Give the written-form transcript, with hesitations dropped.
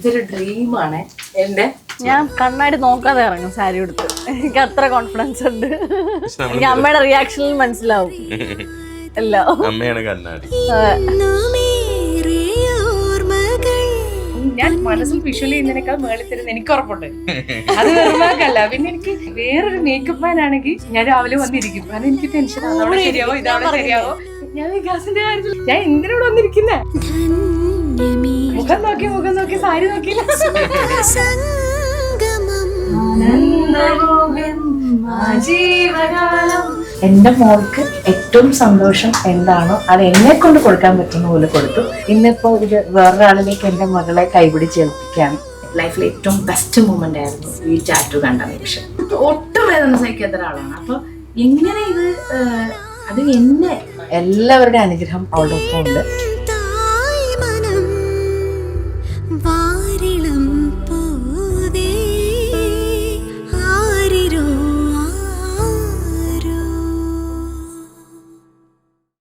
ഇതൊരു ഡ്രീമാണ് എന്റെ. ഞാൻ കണ്ണാടി നോക്കാതെ ഇറങ്ങും സാരി എടുത്ത്. എനിക്ക് അത്ര കോൺഫിഡൻസ് ഉണ്ട്. എനിക്ക് അമ്മയുടെ റിയാക്ഷനിൽ മനസ്സിലാവും എല്ലാം. അമ്മയാണ് കണ്ണാടി. ഞാൻ മനസ്സിൽ വിഷ്വലി ചെയ്യുന്നതിനേക്കാൾ മേളിൽ തരുന്ന എനിക്ക് ഉറപ്പുണ്ട്. അത് വെറുമാക്കല്ല. പിന്നെ എനിക്ക് വേറൊരു മേക്കപ്പ് മാൻ ആണെങ്കിൽ ഞാൻ രാവിലെ വന്നിരിക്കും. കാരണം എനിക്ക് ടെൻഷൻ അതോടെ ശരിയാവോ ഇതവിടെ ശരിയാവോ. ഞാൻ വികാസിന്റെ കാര്യത്തിൽ ഞാൻ എന്തിനോട് വന്നിരിക്കുന്നേ. മുഖം നോക്കി സാരി നോക്കിയില്ല. എന്റെ മോൾക്ക് ഏറ്റവും സന്തോഷം എന്താണോ അത് എന്നെ കൊണ്ട് കൊടുക്കാൻ പറ്റുന്ന പോലെ കൊടുത്തു. ഇന്നിപ്പോ ഇത് വേറൊരാളിലേക്ക് എന്റെ മകളെ കൈപിടിച്ചേൽപ്പിക്കുകയാണ്. ലൈഫിലെ ഏറ്റവും ബെസ്റ്റ് മൂമെന്റ് ആയിരുന്നു ഈ ടാറ്റു കണ്ട നിമിഷം. ഒട്ടും വേദന സഹിക്കാത്ത ഒരാളാണ്. അപ്പൊ എങ്ങനെ ഇത് അത് എന്നെ എല്ലാവരുടെ അനുഗ്രഹം അവളുടെ ഒപ്പം ഉണ്ട്.